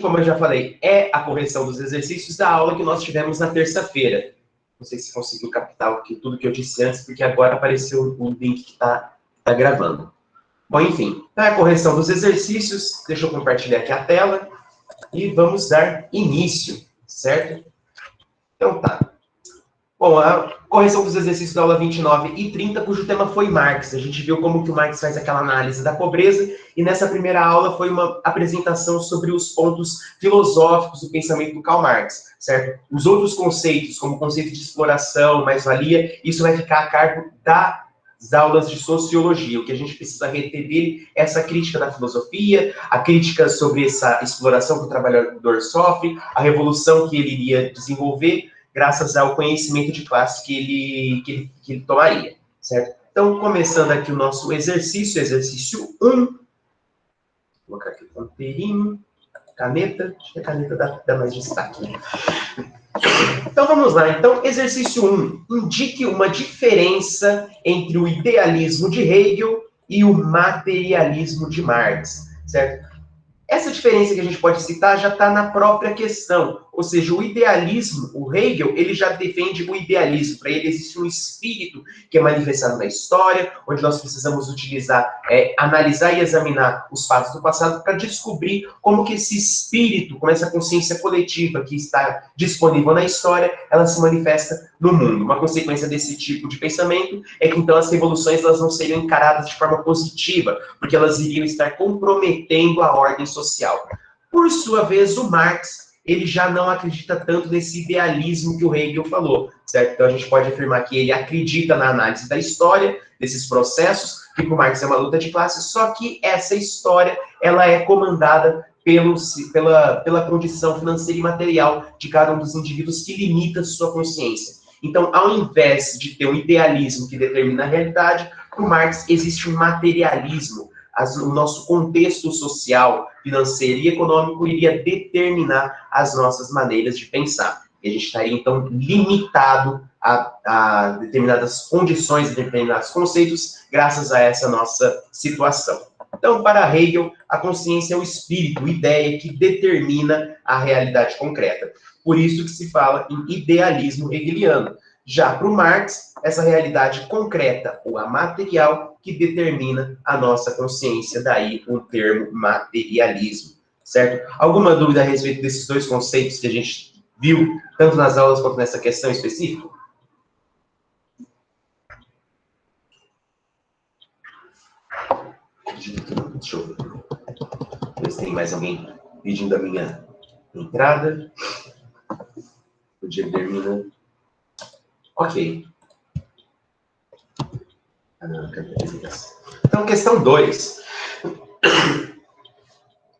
como eu já falei, é a correção dos exercícios da aula que nós tivemos na terça-feira. Não sei se conseguiu captar aqui tudo que eu disse antes, porque agora apareceu o link que está gravando. Bom, enfim, então é a correção dos exercícios. Deixa eu compartilhar aqui a tela e vamos dar início, certo? Então tá. Bom, a correção dos exercícios da aula 29 e 30, cujo tema foi Marx. A gente viu como que o Marx faz aquela análise da pobreza, e nessa primeira aula foi uma apresentação sobre os pontos filosóficos do pensamento do Karl Marx, certo? Os outros conceitos, como o conceito de exploração, mais-valia, isso vai ficar a cargo das aulas de sociologia. O que a gente precisa reter dele é essa crítica da filosofia, a crítica sobre essa exploração que o trabalhador sofre, a revolução que ele iria desenvolver, graças ao conhecimento de classe que ele tomaria, certo? Então, começando aqui o nosso exercício 1. Vou colocar aqui o roteirinho, caneta, acho que a caneta dá mais destaque. Então, vamos lá. Então, exercício 1. Indique uma diferença entre o idealismo de Hegel e o materialismo de Marx, certo? Essa diferença que a gente pode citar já está na própria questão, ou seja, o idealismo, o Hegel, ele já defende o idealismo. Para ele existe um espírito que é manifestado na história, onde nós precisamos utilizar, analisar e examinar os fatos do passado para descobrir como que esse espírito, como essa consciência coletiva que está disponível na história, ela se manifesta no mundo. Uma consequência desse tipo de pensamento é que então as revoluções elas não seriam encaradas de forma positiva, porque elas iriam estar comprometendo a ordem social. Por sua vez, o Marx, ele já não acredita tanto nesse idealismo que o Hegel falou, certo? Então a gente pode afirmar que ele acredita na análise da história, desses processos, que para o Marx é uma luta de classes, só que essa história, ela é comandada pela condição financeira e material de cada um dos indivíduos que limita sua consciência. Então, ao invés de ter um idealismo que determina a realidade, para o Marx existe um materialismo. O nosso contexto social, financeiro e econômico iria determinar as nossas maneiras de pensar. E a gente estaria, então, limitado a determinadas condições, a determinados conceitos, graças a essa nossa situação. Então, para Hegel, a consciência é o espírito, a ideia que determina a realidade concreta. Por isso que se fala em idealismo hegeliano. Já para o Marx, essa realidade concreta, ou a material, que determina a nossa consciência, daí o termo materialismo, certo? Alguma dúvida a respeito desses dois conceitos que a gente viu, tanto nas aulas quanto nessa questão específica? Deixa eu ver se tem mais alguém pedindo a minha entrada. O dia termina. Ok. Então, questão 2.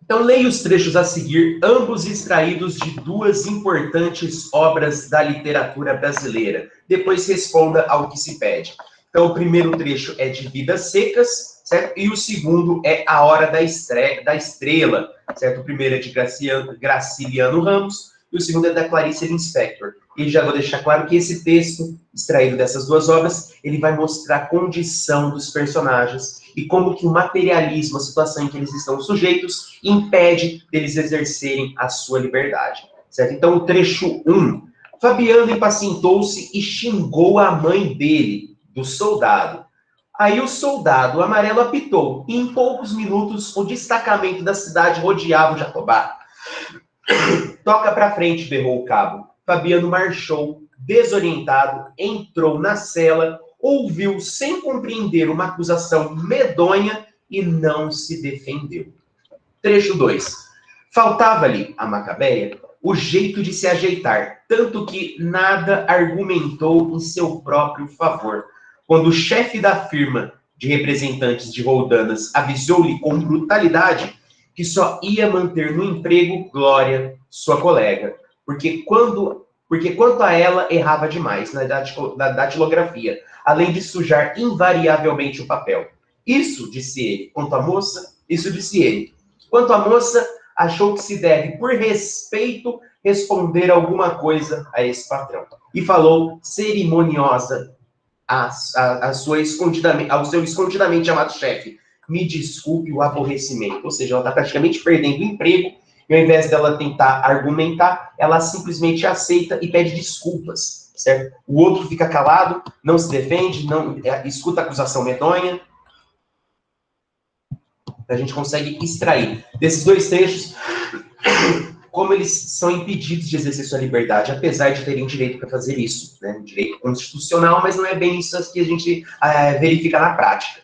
Então, leia os trechos a seguir, ambos extraídos de duas importantes obras da literatura brasileira. Depois responda ao que se pede. Então, o primeiro trecho é de Vidas Secas, certo? E o segundo é A Hora da Estrela, certo? O primeiro é de Graciliano Ramos e o segundo é da Clarice Lispector. E já vou deixar claro que esse texto, extraído dessas duas obras, ele vai mostrar a condição dos personagens e como que o materialismo, a situação em que eles estão sujeitos, impede deles exercerem a sua liberdade, certo? Então, o trecho 1. Fabiano impacientou-se e xingou a mãe dele, do soldado. Aí o soldado amarelo apitou, e em poucos minutos o destacamento da cidade rodeava o Jatobá. Toca pra frente, berrou o cabo. Fabiano marchou, desorientado, entrou na cela, ouviu sem compreender uma acusação medonha e não se defendeu. Trecho 2. Faltava-lhe, a Macabeia, o jeito de se ajeitar, tanto que nada argumentou em seu próprio favor. Quando o chefe da firma de representantes de Roldanas avisou-lhe com brutalidade que só ia manter no emprego Glória, sua colega, porque quanto a ela errava demais na datilografia, além de sujar invariavelmente o papel. Isso, disse ele. Quanto à moça, achou que se deve, por respeito, responder alguma coisa a esse patrão. E falou cerimoniosa ao seu escondidamente amado chefe: me desculpe o aborrecimento. Ou seja, ela está praticamente perdendo o emprego E ao invés dela tentar argumentar, ela simplesmente aceita e pede desculpas, certo? O outro fica calado, não se defende, não escuta a acusação medonha. A gente consegue extrair desses dois trechos como eles são impedidos de exercer sua liberdade, apesar de terem direito para fazer isso, né? Um direito constitucional, mas não é bem isso que a gente verifica na prática.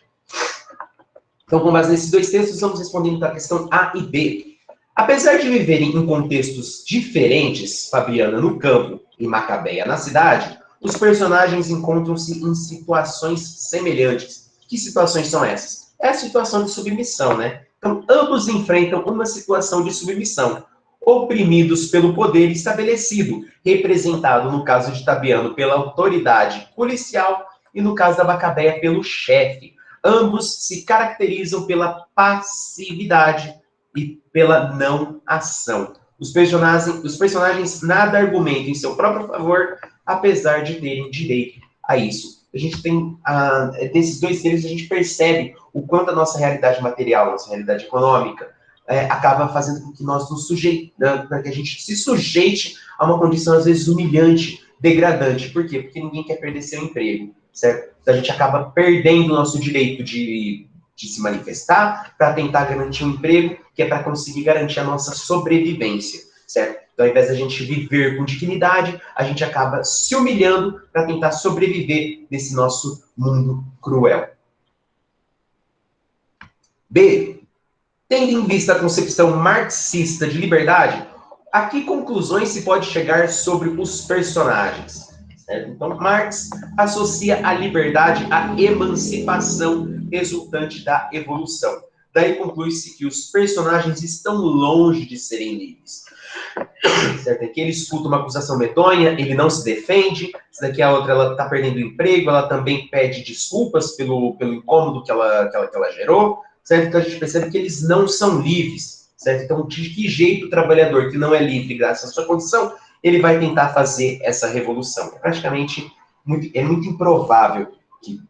Então, com base nesses dois textos, vamos respondendo para a questão A e B. Apesar de viverem em contextos diferentes, Fabiana no campo e Macabeia na cidade, os personagens encontram-se em situações semelhantes. Que situações são essas? É a situação de submissão, né? Então, ambos enfrentam uma situação de submissão, oprimidos pelo poder estabelecido, representado, no caso de Tabiano, pela autoridade policial e, no caso da Macabeia, pelo chefe. Ambos se caracterizam pela passividade e pela não ação. Os personagens nada argumentam em seu próprio favor, apesar de terem direito a isso. A gente tem, nesses dois seres, a gente percebe o quanto a nossa realidade material, a nossa realidade econômica, acaba fazendo com que nós nos sujeitamos, para que a gente se sujeite a uma condição, às vezes, humilhante, degradante. Por quê? Porque ninguém quer perder seu emprego, certo? Então, a gente acaba perdendo o nosso direito de se manifestar para tentar garantir um emprego, que é para conseguir garantir a nossa sobrevivência, certo? Então, ao invés da gente viver com dignidade, a gente acaba se humilhando para tentar sobreviver nesse nosso mundo cruel. B. Tendo em vista a concepção marxista de liberdade, a que conclusões se pode chegar sobre os personagens? Certo? Então, Marx associa a liberdade à emancipação resultante da evolução. Daí conclui-se que os personagens estão longe de serem livres. Certo? Aqui ele escuta uma acusação medonha, ele não se defende. Essa daqui a outra, ela está perdendo o emprego, ela também pede desculpas pelo incômodo que ela gerou. Certo? Então a gente percebe que eles não são livres, certo? Então, de que jeito o trabalhador que não é livre graças à sua condição, ele vai tentar fazer essa revolução? É praticamente muito improvável que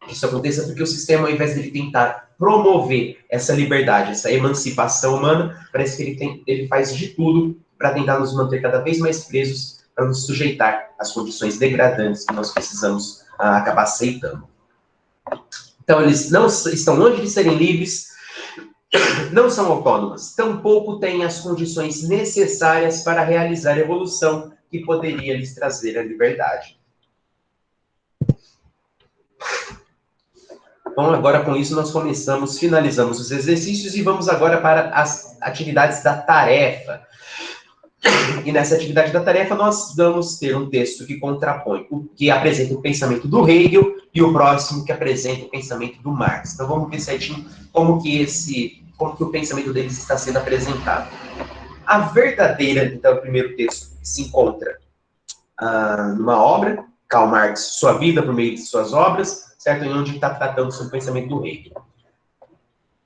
isso aconteça, porque o sistema, ao invés de ele tentar promover essa liberdade, essa emancipação humana, parece que ele faz de tudo para tentar nos manter cada vez mais presos, para nos sujeitar às condições degradantes que nós precisamos acabar aceitando. Então, eles não estão longe de serem livres, não são autônomas, tampouco têm as condições necessárias para realizar a evolução que poderia lhes trazer a liberdade. Bom, agora com isso nós finalizamos os exercícios e vamos agora para as atividades da tarefa. E nessa atividade da tarefa nós vamos ter um texto que contrapõe, que apresenta o pensamento do Hegel e o próximo que apresenta o pensamento do Marx. Então vamos ver certinho como que o pensamento deles está sendo apresentado. A verdadeira, então, o primeiro texto se encontra numa obra, Karl Marx, Sua Vida por meio de suas obras, certo? Em onde está tratando sobre o pensamento do Hegel.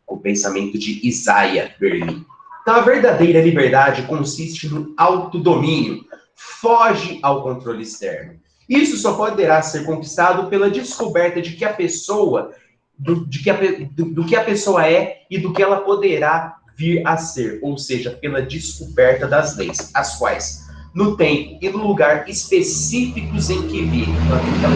O pensamento de Isaiah Berlin. Então, a verdadeira liberdade consiste no autodomínio, foge ao controle externo. Isso só poderá ser conquistado pela descoberta de que a pessoa, do que a pessoa é e do que ela poderá vir a ser, ou seja, pela descoberta das leis, as quais, no tempo e no lugar específicos em que vive, ela está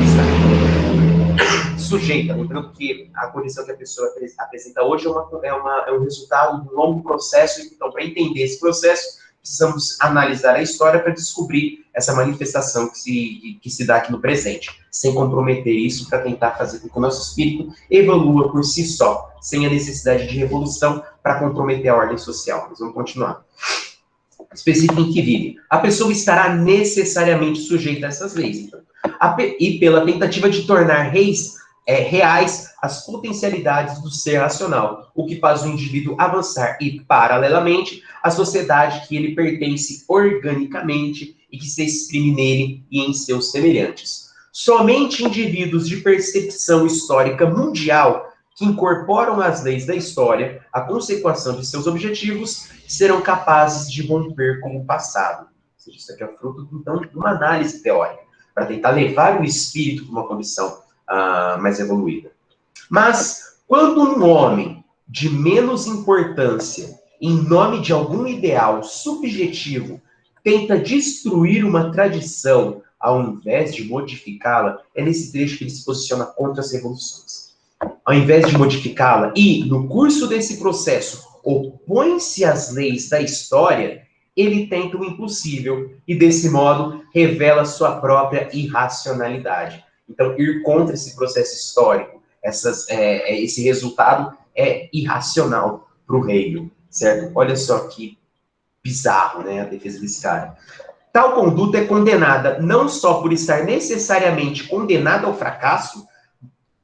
sujeita, lembrando que a condição que a pessoa apresenta hoje é um resultado de um longo processo. Então, para entender esse processo, precisamos analisar a história para descobrir essa manifestação que se dá aqui no presente, sem comprometer isso, para tentar fazer com que o nosso espírito evolua por si só, sem a necessidade de revolução para comprometer a ordem social. Mas vamos continuar. Específico em que vive. A pessoa estará necessariamente sujeita a essas leis. Então. E pela tentativa de tornar reais as potencialidades do ser racional, o que faz o indivíduo avançar e, paralelamente, a sociedade que ele pertence organicamente e que se exprime nele e em seus semelhantes. Somente indivíduos de percepção histórica mundial que incorporam as leis da história, a consequação de seus objetivos, serão capazes de romper com o passado. Ou seja, isso aqui é fruto, então, de uma análise teórica, para tentar levar o espírito para uma condição mais evoluída. Mas, quando um homem de menos importância em nome de algum ideal subjetivo, tenta destruir uma tradição ao invés de modificá-la, é nesse trecho que ele se posiciona contra as revoluções. Ao invés de modificá-la e, no curso desse processo, opõe-se às leis da história, ele tenta o impossível e, desse modo, revela sua própria irracionalidade. Então, ir contra esse processo histórico, esse resultado é irracional para o Hegel, certo? Olha só que bizarro, né, a defesa desse cara. Tal conduta é condenada não só por estar necessariamente condenada ao fracasso,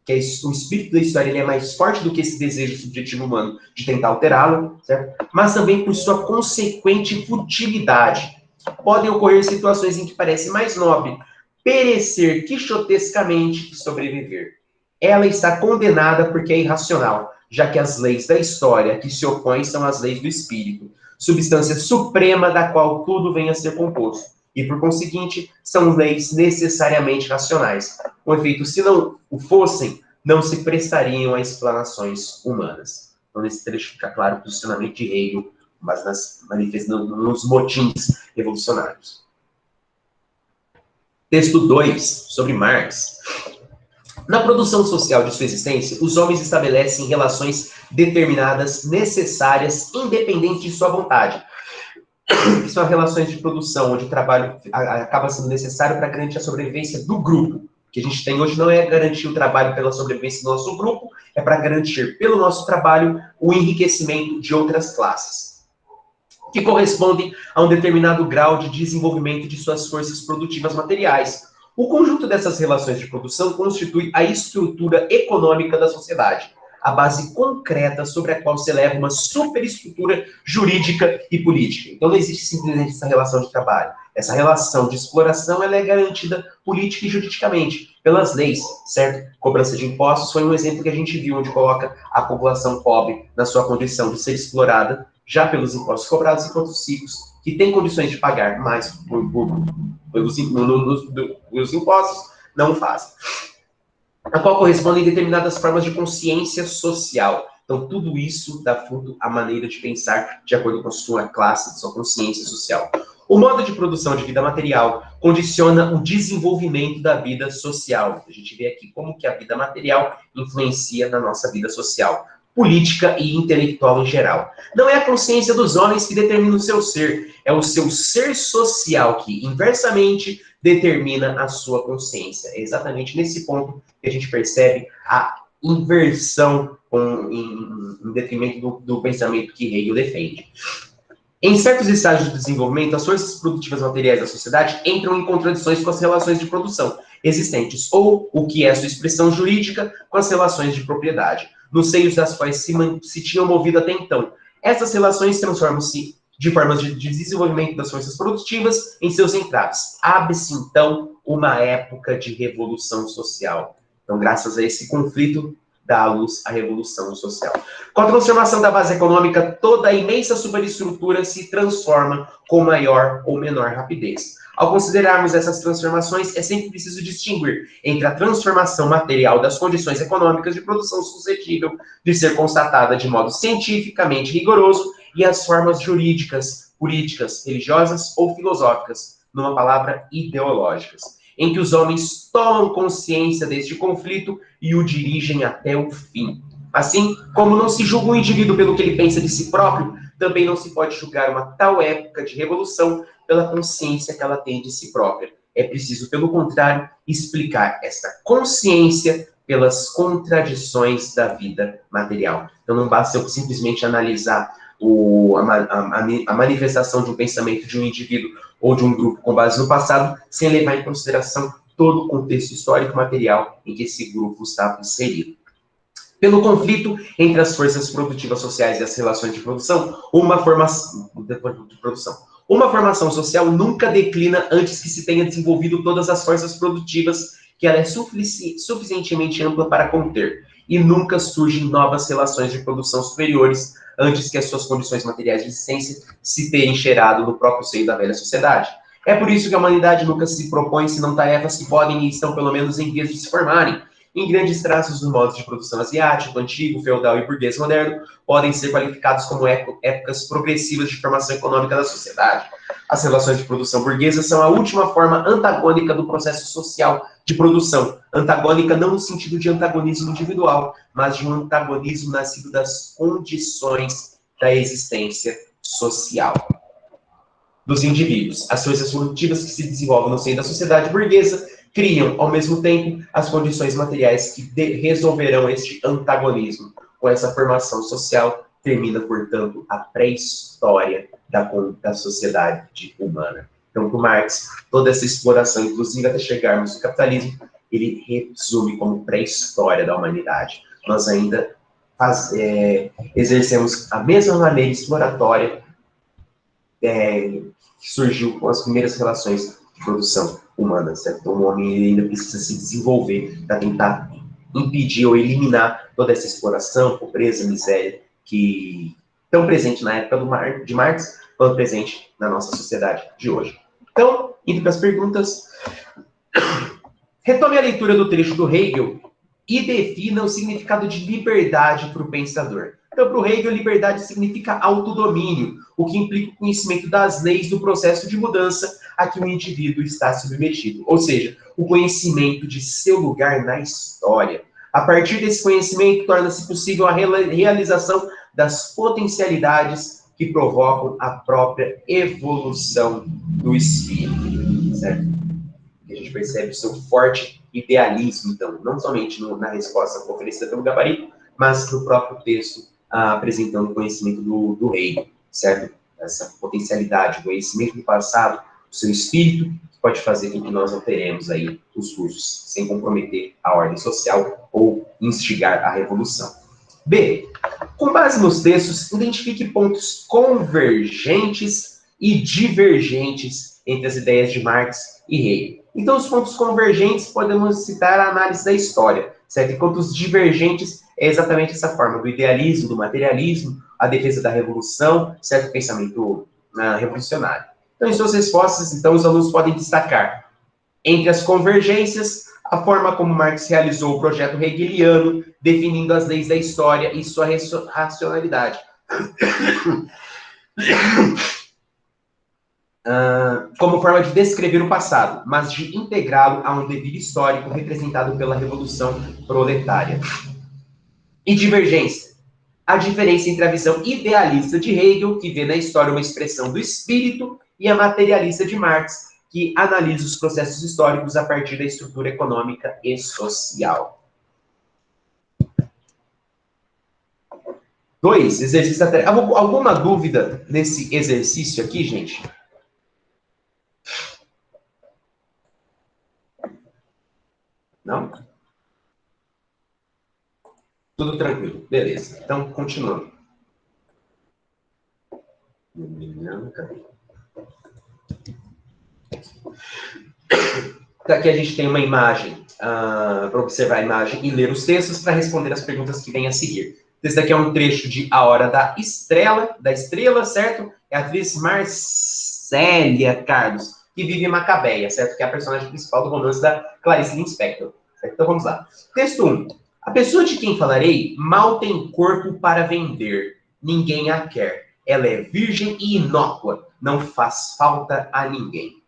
que o espírito da história ele é mais forte do que esse desejo subjetivo humano de tentar alterá-lo, certo? Mas também por sua consequente futilidade. Podem ocorrer situações em que parece mais nobre perecer quixotescamente que sobreviver. Ela está condenada porque é irracional, já que as leis da história que se opõem são as leis do espírito, substância suprema da qual tudo vem a ser composto. E, por conseguinte, são leis necessariamente racionais. Com efeito, se não o fossem, não se prestariam a explanações humanas. Então, nesse trecho fica claro o posicionamento de Hegel, mas nos motins revolucionários. Texto 2, sobre Marx. Na produção social de sua existência, os homens estabelecem relações determinadas, necessárias, independentes de sua vontade. Que são relações de produção, onde o trabalho acaba sendo necessário para garantir a sobrevivência do grupo. O que a gente tem hoje não é garantir o trabalho pela sobrevivência do nosso grupo, é para garantir, pelo nosso trabalho, o enriquecimento de outras classes, que correspondem a um determinado grau de desenvolvimento de suas forças produtivas materiais. O conjunto dessas relações de produção constitui a estrutura econômica da sociedade, a base concreta sobre a qual se eleva uma superestrutura jurídica e política. Então não existe simplesmente essa relação de trabalho. Essa relação de exploração ela é garantida política e juridicamente pelas leis, certo? Cobrança de impostos foi um exemplo que a gente viu, onde coloca a população pobre na sua condição de ser explorada já pelos impostos cobrados, enquanto os ricos, que têm condições de pagar mais pelos impostos, não fazem. A qual correspondem determinadas formas de consciência social. Então, tudo isso dá fruto à maneira de pensar de acordo com a sua classe, sua consciência social. O modo de produção de vida material condiciona o desenvolvimento da vida social. A gente vê aqui como que a vida material influencia na nossa vida social, política e intelectual em geral. Não é a consciência dos homens que determina o seu ser, é o seu ser social que, inversamente, determina a sua consciência. É exatamente nesse ponto que a gente percebe a inversão em detrimento do pensamento que Hegel defende. Em certos estágios do desenvolvimento, as forças produtivas materiais da sociedade entram em contradições com as relações de produção existentes, ou, o que é a sua expressão jurídica, com as relações de propriedade, nos seios das quais se tinham movido até então. Essas relações transformam-se de formas de desenvolvimento das forças produtivas em seus entraves. Abre-se, então, uma época de revolução social. Então, graças a esse conflito, dá à luz a revolução social. Com a transformação da base econômica, toda a imensa superestrutura se transforma com maior ou menor rapidez. Ao considerarmos essas transformações, é sempre preciso distinguir entre a transformação material das condições econômicas de produção suscetível de ser constatada de modo cientificamente rigoroso e as formas jurídicas, políticas, religiosas ou filosóficas, numa palavra, ideológicas, em que os homens tomam consciência deste conflito e o dirigem até o fim. Assim, como não se julga o indivíduo pelo que ele pensa de si próprio, também não se pode julgar uma tal época de revolução pela consciência que ela tem de si própria. É preciso, pelo contrário, explicar esta consciência pelas contradições da vida material. Então não basta eu simplesmente analisar a manifestação de um pensamento de um indivíduo ou de um grupo com base no passado, sem levar em consideração todo o contexto histórico material em que esse grupo estava inserido. Pelo conflito entre as forças produtivas sociais e as relações de produção, uma formação social nunca declina antes que se tenha desenvolvido todas as forças produtivas que ela é suficientemente ampla para conter, e nunca surgem novas relações de produção superiores antes que as suas condições materiais de existência se terem gerado no próprio seio da velha sociedade. É por isso que a humanidade nunca se propõe senão tarefas que podem e estão pelo menos em vias de se formarem, Em grandes traços, os modos de produção asiático, antigo, feudal e burguês moderno podem ser qualificados como épocas progressivas de formação econômica da sociedade. As relações de produção burguesa são a última forma antagônica do processo social de produção. Antagônica não no sentido de antagonismo individual, mas de um antagonismo nascido das condições da existência social dos indivíduos. As forças produtivas que se desenvolvem no seio da sociedade burguesa criam, ao mesmo tempo, as condições materiais que resolverão este antagonismo. Com essa formação social, termina, portanto, a pré-história da sociedade humana. Então, para o Marx, toda essa exploração, inclusive até chegarmos no capitalismo, ele resume como pré-história da humanidade. Nós ainda exercemos a mesma maneira exploratória que surgiu com as primeiras relações de produção humana, certo? Então, o homem ainda precisa se desenvolver para tentar impedir ou eliminar toda essa exploração, pobreza, miséria, que tão presente na época de Marx, quanto presente na nossa sociedade de hoje. Então, indo para as perguntas, retome a leitura do trecho do Hegel e defina o significado de liberdade para o pensador. Então, para o Hegel, liberdade significa autodomínio, o que implica o conhecimento das leis do processo de mudança a que o indivíduo está submetido. Ou seja, o conhecimento de seu lugar na história. A partir desse conhecimento, torna-se possível a realização das potencialidades que provocam a própria evolução do espírito. Certo? A gente percebe o seu forte idealismo, então, não somente na resposta oferecida pelo Gabarito, mas no próprio texto apresentando o conhecimento do Hegel, certo? Essa potencialidade, o conhecimento do passado, do seu espírito, que pode fazer com que nós alteremos aí os cursos, sem comprometer a ordem social ou instigar a revolução. B. Com base nos textos, identifique pontos convergentes e divergentes entre as ideias de Marx e Hegel. Então, os pontos convergentes podemos citar a análise da história, certo? Enquanto os divergentes é exatamente essa forma do idealismo, do materialismo, a defesa da revolução, certo? Pensamento revolucionário. Então, em suas respostas, então, os alunos podem destacar entre as convergências a forma como Marx realizou o projeto hegeliano, definindo as leis da história e sua racionalidade. Como forma de descrever o passado, mas de integrá-lo a um devido histórico representado pela Revolução Proletária. E divergência. A diferença entre a visão idealista de Hegel, que vê na história uma expressão do espírito, e a materialista de Marx, que analisa os processos históricos a partir da estrutura econômica e social. 2. Exercício da tarefa. Alguma dúvida nesse exercício aqui, gente? Não? Tudo tranquilo. Beleza. Então, continuando. Cadê? Aqui a gente tem uma imagem para observar a imagem e ler os textos para responder as perguntas que vêm a seguir. Esse daqui é um trecho de A Hora da Estrela, certo? É a atriz Marcélia Carlos, que vive em Macabeia, certo? Que é a personagem principal do romance da Clarice Lispector. Certo? Então vamos lá. Texto 1. A pessoa de quem falarei mal tem corpo para vender. Ninguém a quer. Ela é virgem e inócua. Não faz falta a ninguém.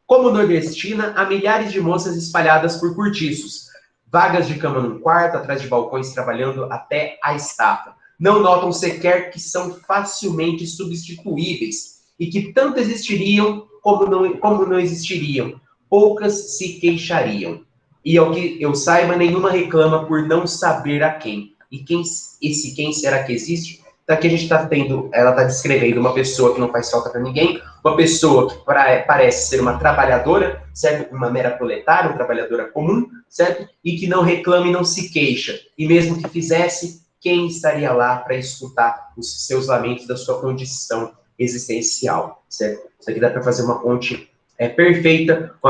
Como nordestina, há milhares de moças espalhadas por cortiços, vagas de cama num quarto, atrás de balcões, trabalhando até a estafa. Não notam sequer que são facilmente substituíveis e que tanto existiriam como não existiriam. Poucas se queixariam. E ao que eu saiba, nenhuma reclama por não saber a quem. E quem será que existe? Daqui a gente está tendo, ela está descrevendo uma pessoa que não faz falta para ninguém, uma pessoa que parece ser uma trabalhadora, certo? Uma mera proletária, uma trabalhadora comum, certo? E que não reclama e não se queixa. E mesmo que fizesse, quem estaria lá para escutar os seus lamentos da sua condição existencial, certo? Isso aqui dá para fazer uma ponte perfeita com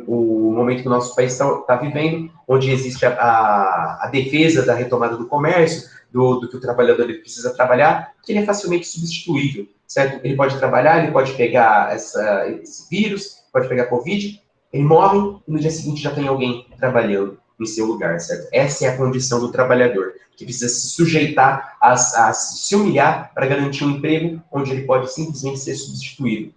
o momento que o nosso país está vivendo, onde existe a defesa da retomada do comércio, do que o trabalhador ele precisa trabalhar, que ele é facilmente substituível, certo? Ele pode trabalhar, ele pode pegar esse vírus, pode pegar Covid, ele morre e no dia seguinte já tem alguém trabalhando em seu lugar, certo? Essa é a condição do trabalhador, que precisa se sujeitar a se humilhar para garantir um emprego onde ele pode simplesmente ser substituído,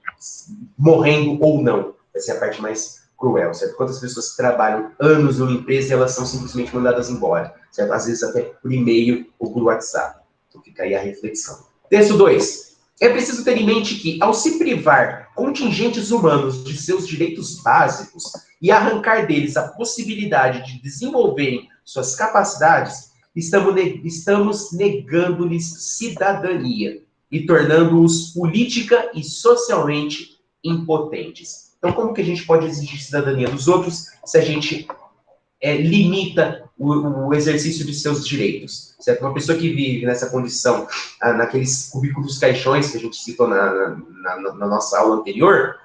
morrendo ou não. Essa é a parte mais cruel, certo? Quantas pessoas que trabalham anos numa empresa e elas são simplesmente mandadas embora, certo? Às vezes até por e-mail ou por WhatsApp. Então fica aí a reflexão. Texto 2. É preciso ter em mente que, ao se privar contingentes humanos de seus direitos básicos e arrancar deles a possibilidade de desenvolverem suas capacidades, estamos negando-lhes cidadania e tornando-os política e socialmente impotentes. Então, como que a gente pode exigir cidadania dos outros se a gente limita o exercício de seus direitos? Certo? Uma pessoa que vive nessa condição, naqueles cubículos caixões que a gente citou na nossa aula anterior,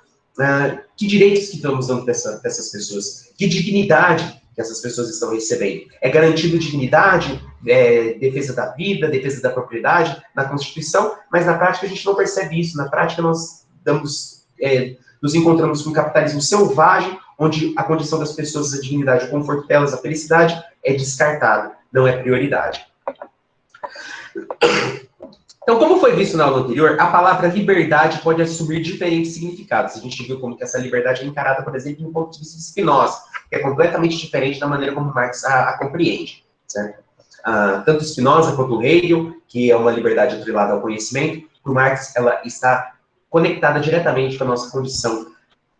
que direitos que estamos dando para essas pessoas? Que dignidade que essas pessoas estão recebendo? É garantido dignidade, defesa da vida, defesa da propriedade na Constituição, mas na prática a gente não percebe isso. Na prática nós nos encontramos com um capitalismo selvagem, onde a condição das pessoas, a dignidade, o conforto delas, a felicidade é descartado, não é prioridade. Então, como foi visto na aula anterior, a palavra liberdade pode assumir diferentes significados. A gente viu como que essa liberdade é encarada, por exemplo, do ponto de vista de Spinoza, que é completamente diferente da maneira como Marx a compreende, certo? Tanto Spinoza quanto Hegel, que é uma liberdade atrelada ao conhecimento, para o Marx ela está conectada diretamente com a nossa condição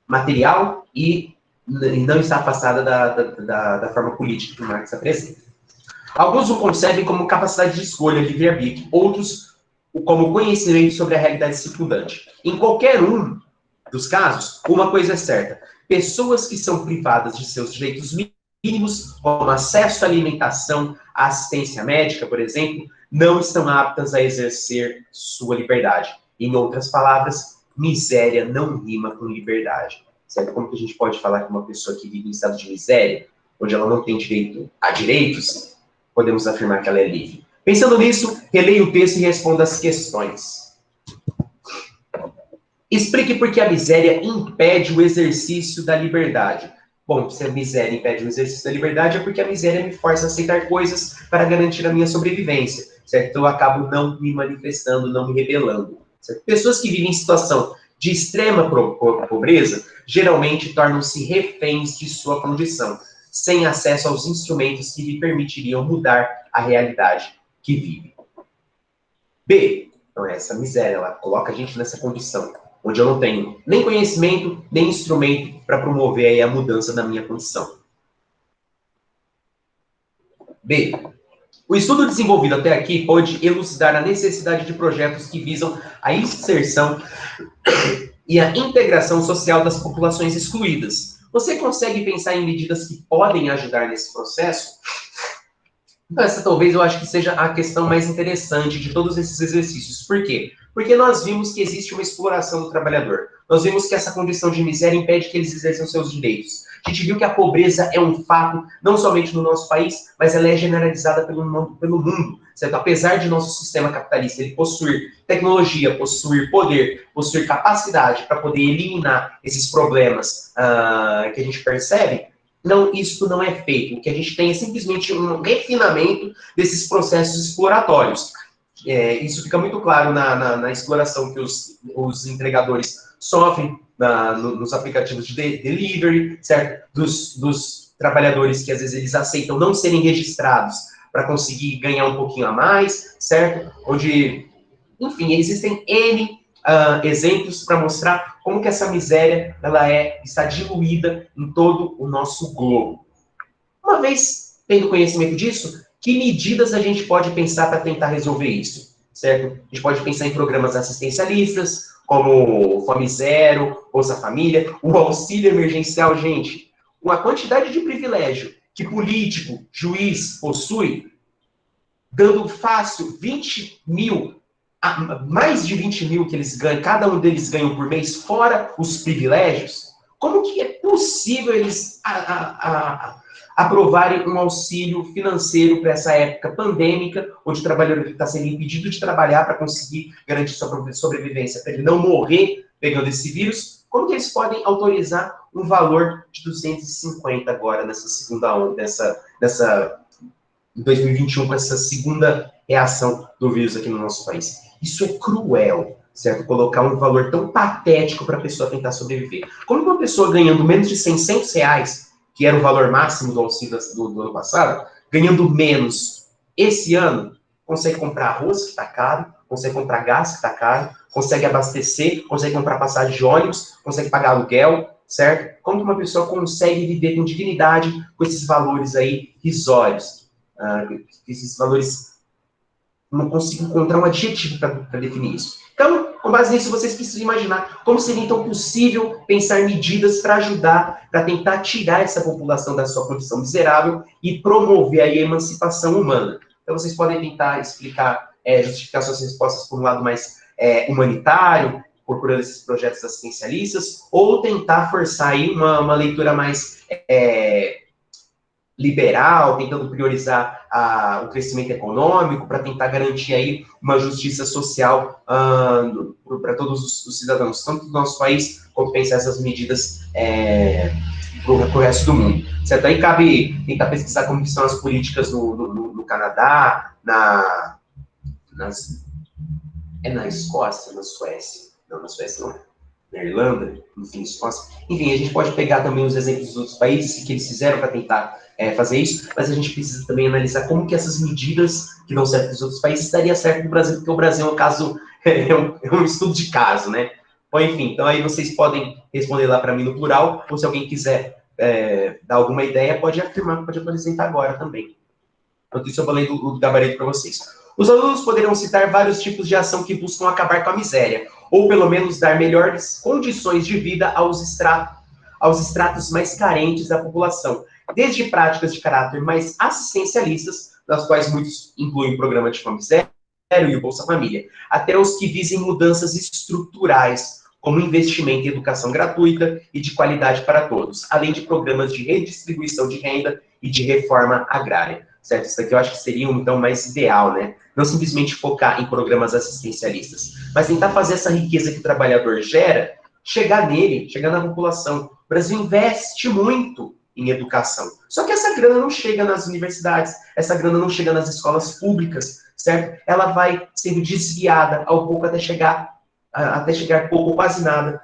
material e não está afastada da forma política que o Marx apresenta. Alguns o concebem como capacidade de escolha, livre-arbítrio, outros como conhecimento sobre a realidade circundante. Em qualquer um dos casos, uma coisa é certa: pessoas que são privadas de seus direitos mínimos, como acesso à alimentação, à assistência médica, por exemplo, não estão aptas a exercer sua liberdade. Em outras palavras, miséria não rima com liberdade. Certo? Como que a gente pode falar que uma pessoa que vive em estado de miséria, onde ela não tem direito a direitos, podemos afirmar que ela é livre? Pensando nisso, releia o texto e responda as questões. Explique por que a miséria impede o exercício da liberdade. Bom, se a miséria impede o exercício da liberdade, é porque a miséria me força a aceitar coisas para garantir a minha sobrevivência, certo? Então eu acabo não me manifestando, não me rebelando. Certo? Pessoas que vivem em situação de extrema pobreza, geralmente tornam-se reféns de sua condição, sem acesso aos instrumentos que lhe permitiriam mudar a realidade que vive. B. Então, essa miséria, ela coloca a gente nessa condição, onde eu não tenho nem conhecimento, nem instrumento para promover aí a mudança da minha condição. B. O estudo desenvolvido até aqui pode elucidar a necessidade de projetos que visam a inserção e a integração social das populações excluídas. Você consegue pensar em medidas que podem ajudar nesse processo? Essa talvez eu acho que seja a questão mais interessante de todos esses exercícios. Por quê? Porque nós vimos que existe uma exploração do trabalhador. Nós vimos que essa condição de miséria impede que eles exerçam seus direitos. A gente viu que a pobreza é um fato, não somente no nosso país, mas ela é generalizada pelo mundo. Certo? Apesar de nosso sistema capitalista ele possuir tecnologia, possuir poder, possuir capacidade para poder eliminar esses problemas que a gente percebe, não, isso não é feito. O que a gente tem é simplesmente um refinamento desses processos exploratórios. Isso fica muito claro na exploração que os entregadores sofrem nos aplicativos de delivery, certo? Dos trabalhadores que às vezes eles aceitam não serem registrados para conseguir ganhar um pouquinho a mais, certo? Onde, enfim, existem N exemplos para mostrar como que essa miséria está diluída em todo o nosso globo. Uma vez tendo conhecimento disso, que medidas a gente pode pensar para tentar resolver isso? Certo? A gente pode pensar em programas assistencialistas, como Fome Zero, Bolsa Família, o auxílio emergencial, gente. Uma quantidade de privilégio que político, juiz possui, dando fácil 20 mil, mais de 20 mil que eles ganham, cada um deles ganham por mês, fora os privilégios, como que é possível eles aprovarem um auxílio financeiro para essa época pandêmica, onde o trabalhador está sendo impedido de trabalhar para conseguir garantir sua sobrevivência, para ele não morrer pegando esse vírus? Como que eles podem autorizar um valor de 250 agora nessa segunda onda, em 2021, com essa segunda reação do vírus aqui no nosso país? Isso é cruel, certo? Colocar um valor tão patético para a pessoa tentar sobreviver. Como uma pessoa ganhando menos de 600 reais, que era o valor máximo do auxílio do ano passado, ganhando menos esse ano, consegue comprar arroz, que está caro, consegue comprar gás, que está caro, consegue abastecer, consegue comprar passagem de ônibus, consegue pagar aluguel, certo? Como que uma pessoa consegue viver com dignidade com esses valores aí risórios? Esses valores, não consigo encontrar um adjetivo para definir isso. Então, com base nisso, vocês precisam imaginar como seria, então, possível pensar medidas para ajudar, para tentar tirar essa população da sua condição miserável e promover aí a emancipação humana. Então, vocês podem tentar explicar, justificar suas respostas por um lado mais humanitário, procurando esses projetos assistencialistas, ou tentar forçar aí uma leitura mais liberal, tentando priorizar o crescimento econômico, para tentar garantir aí uma justiça social para todos os cidadãos, tanto do nosso país, quanto pensar essas medidas para o resto do mundo. Certo? Aí cabe tentar pesquisar como são as políticas no Canadá, na Escócia, na Suécia? Não, na Suécia não. Na Irlanda, enfim, Escócia. Enfim, a gente pode pegar também os exemplos dos outros países que eles fizeram para tentar fazer isso, mas a gente precisa também analisar como que essas medidas que dão certo nos outros países daria certo no Brasil, porque o Brasil é um caso, é um estudo de caso, né? Bom, enfim, então aí vocês podem responder lá para mim no plural, ou se alguém quiser dar alguma ideia, pode afirmar, pode apresentar agora também. Enquanto isso, eu vou ler do gabarito para vocês. Os alunos poderão citar vários tipos de ação que buscam acabar com a miséria, ou pelo menos dar melhores condições de vida aos estratos mais carentes da população, desde práticas de caráter mais assistencialistas, das quais muitos incluem o programa de fome zero e o Bolsa Família, até os que visem mudanças estruturais, como investimento em educação gratuita e de qualidade para todos, além de programas de redistribuição de renda e de reforma agrária. Certo? Isso daqui eu acho que seria, então, mais ideal, né? Não simplesmente focar em programas assistencialistas, mas tentar fazer essa riqueza que o trabalhador gera, chegar nele, chegar na população. O Brasil investe muito em educação. Só que essa grana não chega nas universidades, essa grana não chega nas escolas públicas, certo? Ela vai sendo desviada ao pouco até chegar pouco ou quase nada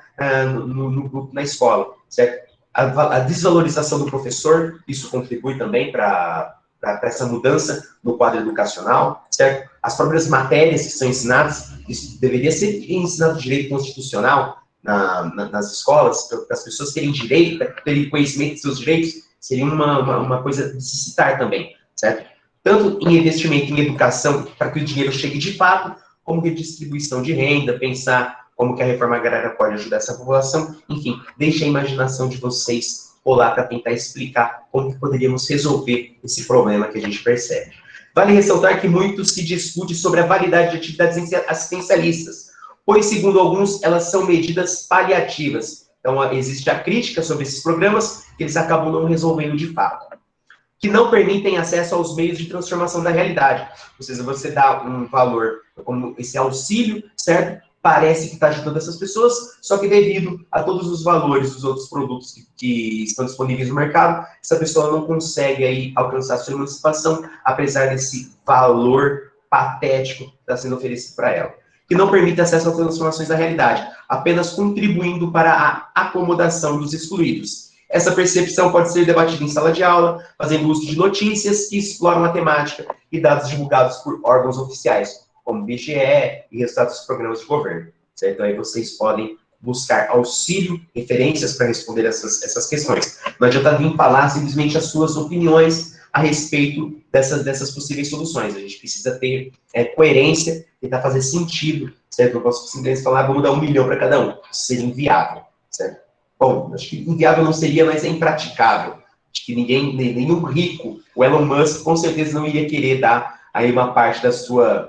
na escola, certo? A desvalorização do professor, isso contribui também para essa mudança no quadro educacional, certo? As próprias matérias que são ensinadas, isso deveria ser ensinado direito constitucional nas escolas, para as pessoas terem direito, para terem conhecimento de seus direitos, seria uma coisa de se citar também, certo? Tanto em investimento em educação, para que o dinheiro chegue de fato, como redistribuição de renda, pensar como que a reforma agrária pode ajudar essa população, enfim, deixe a imaginação de vocês rolar para tentar explicar como que poderíamos resolver esse problema que a gente percebe. Vale ressaltar que muito se discute sobre a validade de atividades assistencialistas, pois, segundo alguns, elas são medidas paliativas. Então, existe a crítica sobre esses programas, que eles acabam não resolvendo de fato, que não permitem acesso aos meios de transformação da realidade. Ou seja, você dá um valor, como esse auxílio, certo? Parece que está ajudando essas pessoas, só que devido a todos os valores dos outros produtos que estão disponíveis no mercado, essa pessoa não consegue aí alcançar a sua emancipação, apesar desse valor patético que está sendo oferecido para ela. Que não permite acesso às transformações da realidade, apenas contribuindo para a acomodação dos excluídos. Essa percepção pode ser debatida em sala de aula, fazendo uso de notícias que exploram a temática e dados divulgados por órgãos oficiais, como IBGE e resultados dos programas de governo. Certo? Então, aí vocês podem buscar auxílio, referências para responder essas questões. Não adianta vir falar simplesmente as suas opiniões a respeito dessas possíveis soluções. A gente precisa ter coerência, tentar fazer sentido, certo? Eu posso simplesmente falar, vamos dar 1 milhão para cada um. Isso seria inviável, certo? Bom, acho que inviável não seria, mas é impraticável. Acho que nenhum rico, o Elon Musk, com certeza não iria querer dar aí uma parte da sua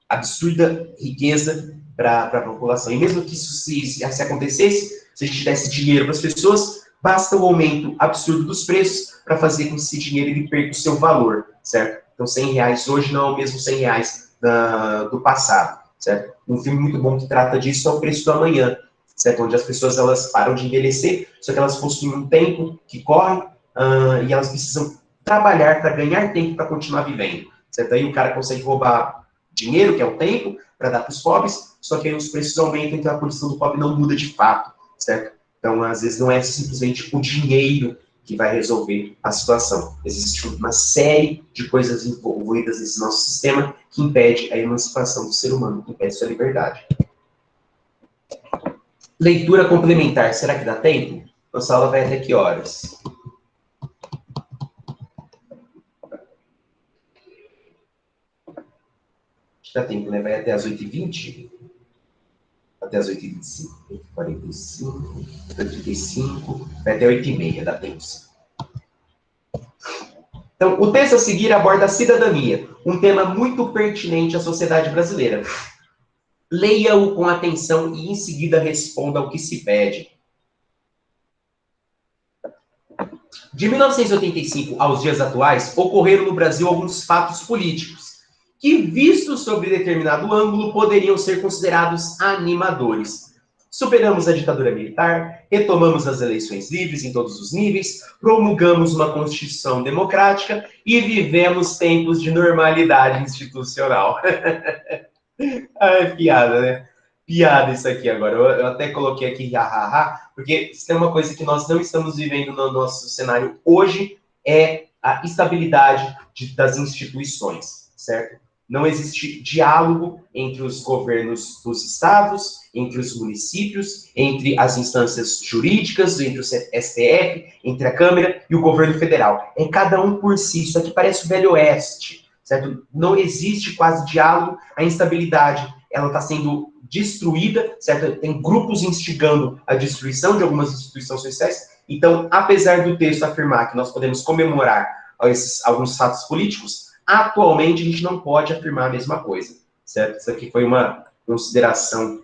absurda riqueza para a população. E mesmo que isso se acontecesse, se a gente desse dinheiro para as pessoas, basta o aumento absurdo dos preços para fazer com que esse dinheiro ele perca o seu valor, certo? Então, R$100 hoje não é o mesmo R$100 do passado, certo? Um filme muito bom que trata disso é O Preço do Amanhã, certo? Onde as pessoas elas param de envelhecer, só que elas possuem um tempo que corre e elas precisam trabalhar para ganhar tempo para continuar vivendo, certo? Aí o cara consegue roubar dinheiro, que é o tempo, para dar para os pobres, só que aí os preços aumentam, então a condição do pobre não muda de fato, certo? Então, às vezes, não é simplesmente o dinheiro que vai resolver a situação. Existe uma série de coisas envolvidas nesse nosso sistema que impede a emancipação do ser humano, que impede sua liberdade. Leitura complementar, será que dá tempo? Nossa aula vai até que horas? Acho que dá tempo, né? Vai até as 8h20? Até as 8h25, 8h45, 8h35, vai até 8h30, dá tempo sim. Então, o texto a seguir aborda a cidadania, um tema muito pertinente à sociedade brasileira. Leia-o com atenção e, em seguida, responda ao que se pede. De 1985 aos dias atuais, ocorreram no Brasil alguns fatos políticos que, vistos sob determinado ângulo, poderiam ser considerados animadores. Superamos a ditadura militar, retomamos as eleições livres em todos os níveis, promulgamos uma Constituição democrática e vivemos tempos de normalidade institucional. Ai, piada, né? Piada isso aqui agora. Eu até coloquei aqui, hahaha, porque se tem uma coisa que nós não estamos vivendo no nosso cenário hoje, é a estabilidade das instituições, certo? Não existe diálogo entre os governos dos estados, entre os municípios, entre as instâncias jurídicas, entre o STF, entre a Câmara e o governo federal. É cada um por si. Isso aqui parece o Velho Oeste, certo? Não existe quase diálogo, a instabilidade, ela está sendo destruída, certo? Tem grupos instigando a destruição de algumas instituições sociais. Então, apesar do texto afirmar que nós podemos comemorar alguns fatos políticos, atualmente a gente não pode afirmar a mesma coisa, certo? Isso aqui foi uma consideração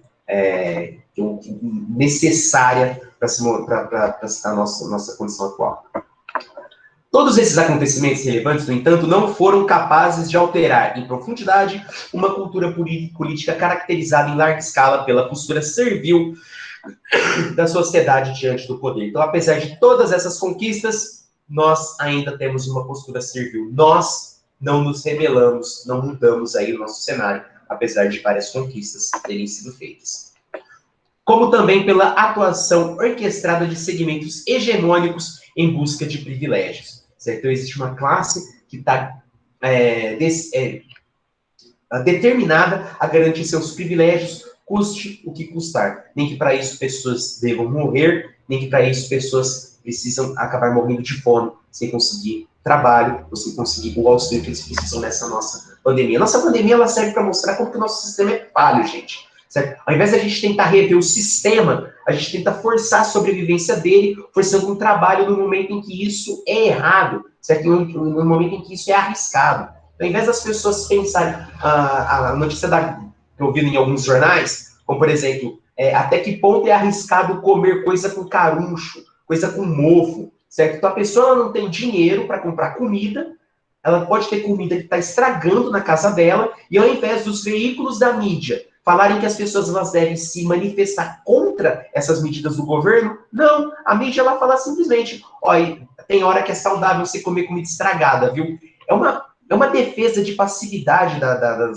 necessária para citar a nossa condição atual. Todos esses acontecimentos relevantes, no entanto, não foram capazes de alterar em profundidade uma cultura política caracterizada em larga escala pela postura servil da sociedade diante do poder. Então, apesar de todas essas conquistas, nós ainda temos uma postura servil. Nós não nos rebelamos, não mudamos aí o nosso cenário, apesar de várias conquistas terem sido feitas. Como também pela atuação orquestrada de segmentos hegemônicos em busca de privilégios. Certo? Então, existe uma classe que está determinada a garantir seus privilégios, custe o que custar. Nem que para isso pessoas devam morrer, nem que para isso pessoas precisam acabar morrendo de fome, sem conseguir trabalho, ou sem conseguir o auxílio que eles precisam nessa nossa pandemia. Nossa pandemia ela serve para mostrar como que o nosso sistema é falho, gente. Certo? Ao invés de a gente tentar rever o sistema, a gente tenta forçar a sobrevivência dele, forçando um trabalho no momento em que isso é errado, certo? No momento em que isso é arriscado. Ao invés das pessoas pensarem a notícia que eu vi em alguns jornais, como por exemplo, até que ponto é arriscado comer coisa com caruncho, coisa com mofo, certo? Então a pessoa não tem dinheiro para comprar comida, ela pode ter comida que está estragando na casa dela, e ao invés dos veículos da mídia falarem que as pessoas elas devem se manifestar contra essas medidas do governo, não, a mídia ela fala simplesmente, olha, tem hora que é saudável você comer comida estragada, viu? É uma defesa de passividade para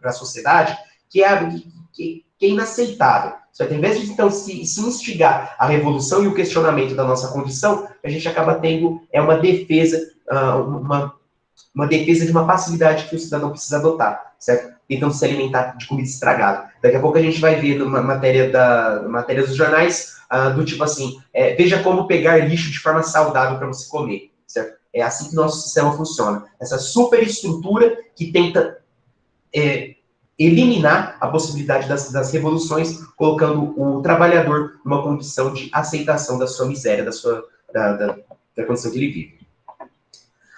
a sociedade que é inaceitável. Certo? Em vez de, então, se instigar a revolução e o questionamento da nossa condição, a gente acaba tendo uma defesa, uma defesa de uma passividade que o cidadão precisa adotar, certo? Tentando se alimentar de comida estragada. Daqui a pouco a gente vai ver numa matéria dos jornais, do tipo assim, veja como pegar lixo de forma saudável para você comer, certo? É assim que nosso sistema funciona. Essa superestrutura que tenta eliminar a possibilidade das revoluções, colocando o trabalhador numa condição de aceitação da sua miséria, da condição que ele vive.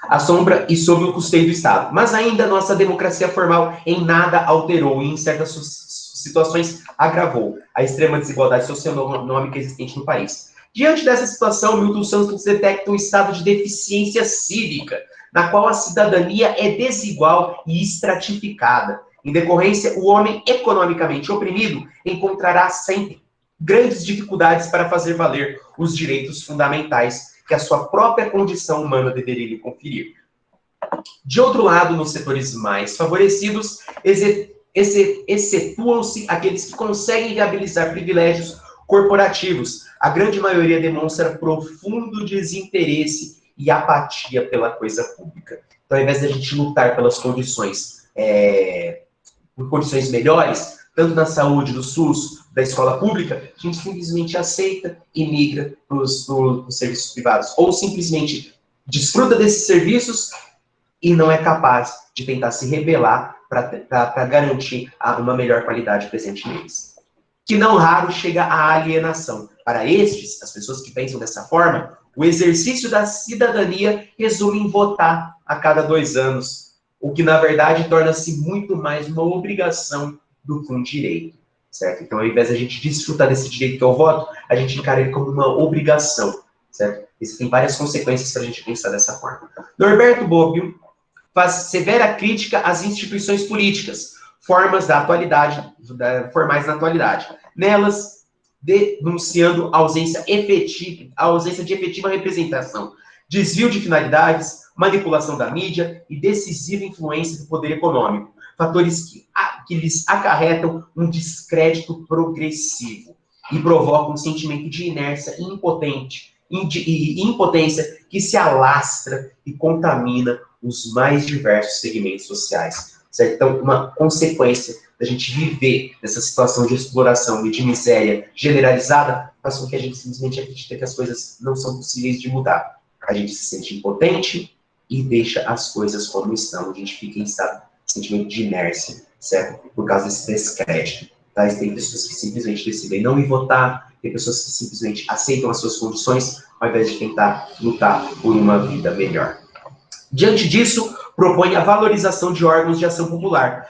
A sombra e sob o custeio do Estado. Mas ainda nossa democracia formal em nada alterou e em certas situações agravou a extrema desigualdade socioeconômica existente no país. Diante dessa situação, Milton Santos detecta um estado de deficiência cívica, na qual a cidadania é desigual e estratificada. Em decorrência, o homem economicamente oprimido encontrará sempre grandes dificuldades para fazer valer os direitos fundamentais que a sua própria condição humana deveria lhe conferir. De outro lado, nos setores mais favorecidos, excetuam-se aqueles que conseguem viabilizar privilégios corporativos. A grande maioria demonstra profundo desinteresse e apatia pela coisa pública. Então, ao invés de a gente lutar pelas condições, por condições melhores, tanto na saúde, do SUS, da escola pública, a gente simplesmente aceita e migra para os serviços privados. Ou simplesmente desfruta desses serviços e não é capaz de tentar se rebelar para garantir uma melhor qualidade presente neles. Que não raro chega à alienação. Para estes, as pessoas que pensam dessa forma, o exercício da cidadania resume em votar a cada 2 anos, o que, na verdade, torna-se muito mais uma obrigação do que um direito, certo? Então, ao invés de a gente desfrutar desse direito que é o voto, a gente encara ele como uma obrigação, certo? Isso tem várias consequências para a gente pensar dessa forma. Norberto Bobbio faz severa crítica às instituições políticas, formais na atualidade. Nelas, denunciando a ausência de efetiva representação, desvio de finalidades, manipulação da mídia e decisiva influência do poder econômico, fatores que lhes acarretam um descrédito progressivo e provocam um sentimento de inércia e impotência que se alastra e contamina os mais diversos segmentos sociais. Certo? Então, uma consequência da gente viver nessa situação de exploração e de miséria generalizada faz com que a gente simplesmente acredite que as coisas não são possíveis de mudar. A gente se sente impotente e deixa as coisas como estão. A gente fica em sentimento de inércia, certo? Por causa desse descrédito. Tá? Tem pessoas que simplesmente decidem não ir votar, tem pessoas que simplesmente aceitam as suas condições ao invés de tentar lutar por uma vida melhor. Diante disso, propõe a valorização de órgãos de ação popular,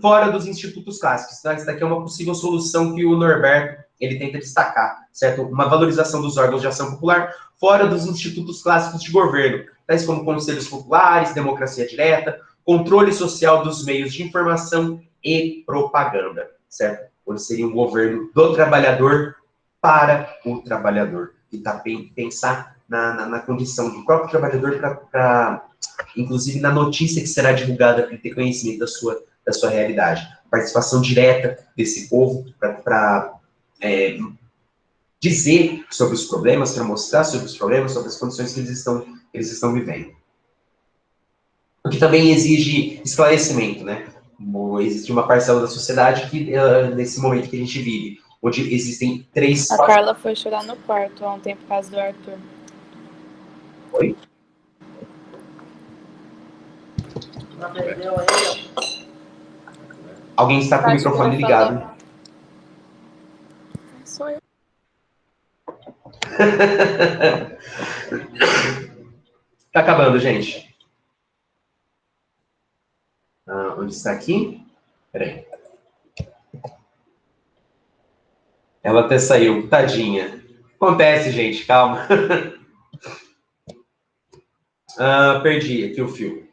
fora dos institutos clássicos. Tá? Essa daqui é uma possível solução que o Norberto ele tenta destacar, certo? Uma valorização dos órgãos de ação popular fora dos institutos clássicos de governo, tais como conselhos populares, democracia direta, controle social dos meios de informação e propaganda, certo? Onde seria um governo do trabalhador para o trabalhador, e pensar na condição do próprio trabalhador para, inclusive, na notícia que será divulgada, para ter conhecimento da sua realidade. Participação direta desse povo para dizer sobre os problemas, para mostrar sobre os problemas, sobre as condições que eles estão vivendo. O que também exige esclarecimento, né? Existe uma parcela da sociedade que, nesse momento que a gente vive, onde existem 3... A Carla foi chorar no quarto há um tempo por causa do Arthur. Oi? Alguém está com o microfone ligado. Sou eu. Tá acabando, gente. Onde está aqui? Peraí. Ela até saiu, tadinha. Acontece, gente, calma. Perdi aqui o fio.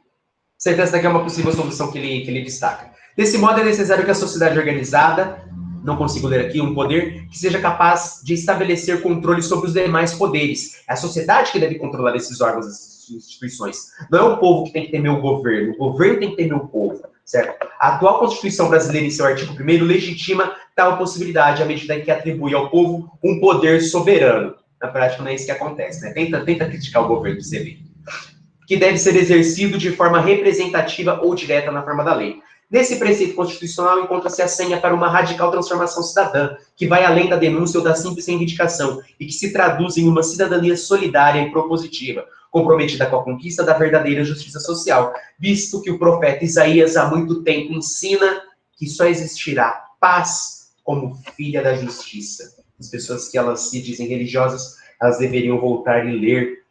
Certeza daqui é uma possível solução que ele destaca. Desse modo, é necessário que a sociedade organizada, não consigo ler aqui, um poder que seja capaz de estabelecer controle sobre os demais poderes. É a sociedade que deve controlar esses órgãos, essas instituições. Não é o povo que tem que temer o governo tem que temer o povo, certo? A atual Constituição brasileira, em seu artigo 1º, legitima tal possibilidade à medida em que atribui ao povo um poder soberano. Na prática, não é isso que acontece, né? Tenta criticar o governo, você vê. Que deve ser exercido de forma representativa ou direta na forma da lei. Nesse preceito constitucional encontra-se a senha para uma radical transformação cidadã, que vai além da denúncia ou da simples reivindicação, e que se traduz em uma cidadania solidária e propositiva, comprometida com a conquista da verdadeira justiça social, visto que o profeta Isaías há muito tempo ensina que só existirá paz como filha da justiça. As pessoas que elas se dizem religiosas, elas deveriam voltar e ler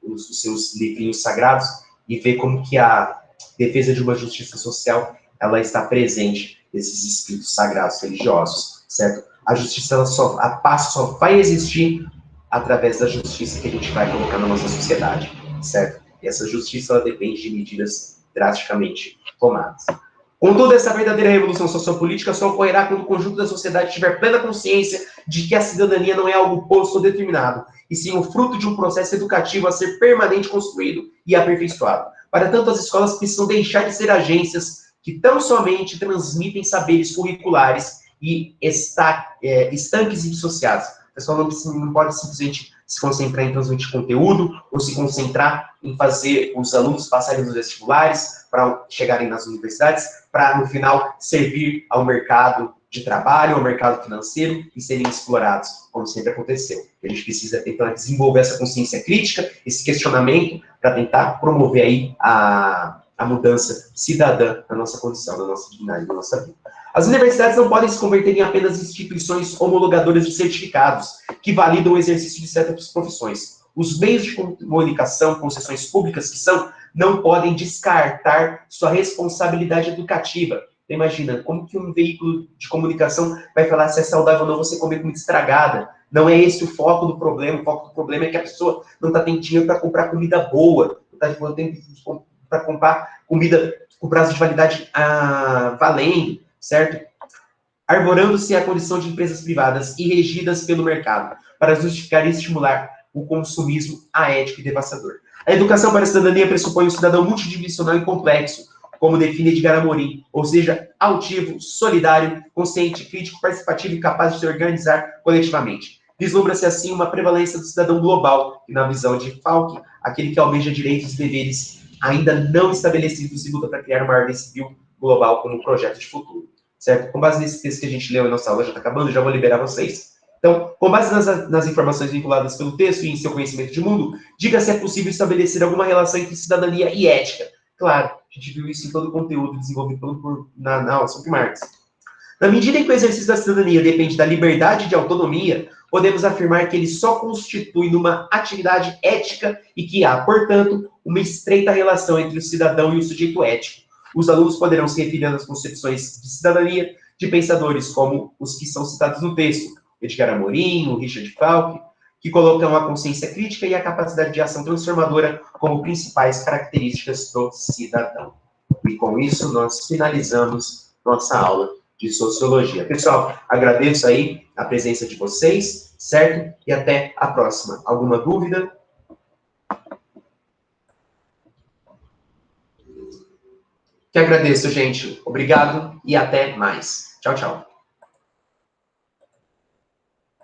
os seus livrinhos sagrados e ver como que a defesa de uma justiça social, ela está presente nesses escritos sagrados religiosos, certo? A justiça, a paz só vai existir através da justiça que a gente vai colocar na nossa sociedade, certo? E essa justiça, ela depende de medidas drasticamente tomadas. Contudo, essa verdadeira revolução sociopolítica só ocorrerá quando o conjunto da sociedade tiver plena consciência de que a cidadania não é algo posto ou determinado, e sim o fruto de um processo educativo a ser permanente construído e aperfeiçoado. Para tanto, as escolas precisam deixar de ser agências que tão somente transmitem saberes curriculares e estanques e dissociados. A escola não pode simplesmente se concentrar em transmitir conteúdo ou se concentrar em fazer os alunos passarem nos vestibulares para chegarem nas universidades, para, no final, servir ao mercado de trabalho, ao mercado financeiro e serem explorados, como sempre aconteceu. A gente precisa tentar desenvolver essa consciência crítica, esse questionamento, para tentar promover aí a mudança cidadã na nossa condição, na nossa dignidade, na nossa vida. As universidades não podem se converter em apenas instituições homologadoras de certificados que validam o exercício de certas profissões. Os meios de comunicação, concessões públicas que são, não podem descartar sua responsabilidade educativa. Imagina, como que um veículo de comunicação vai falar se é saudável ou não você comer comida estragada? Não é esse o foco do problema. O foco do problema é que a pessoa não está tendo dinheiro para comprar comida boa, não está tendo dinheiro para comprar comida com prazo de validade valendo, certo? Arvorando-se a condição de empresas privadas e regidas pelo mercado, para justificar e estimular o consumismo aético e devastador. A educação para a cidadania pressupõe um cidadão multidimensional e complexo, como define Edgar Amorim, ou seja, altivo, solidário, consciente, crítico, participativo e capaz de se organizar coletivamente. Vislumbra-se assim uma prevalência do cidadão global, que na visão de Falk, aquele que almeja direitos e deveres ainda não estabelecidos e luta para criar uma ordem civil global como um projeto de futuro. Certo? Com base nesse texto que a gente leu em nossa aula, já está acabando, já vou liberar vocês. Então, com base nas informações vinculadas pelo texto e em seu conhecimento de mundo, diga se é possível estabelecer alguma relação entre cidadania e ética. Claro, a gente viu isso em todo o conteúdo desenvolvido na aula sobre Marx. Na medida em que o exercício da cidadania depende da liberdade de autonomia, podemos afirmar que ele só constitui uma atividade ética e que há, portanto, uma estreita relação entre o cidadão e o sujeito ético. Os alunos poderão se referir às concepções de cidadania de pensadores como os que são citados no texto, Edgar Amorim, o Richard Falk, que colocam a consciência crítica e a capacidade de ação transformadora como principais características do cidadão. E com isso, nós finalizamos nossa aula de sociologia. Pessoal, agradeço aí a presença de vocês, certo? E até a próxima. Alguma dúvida? Que agradeço, gente. Obrigado e até mais. Tchau, tchau.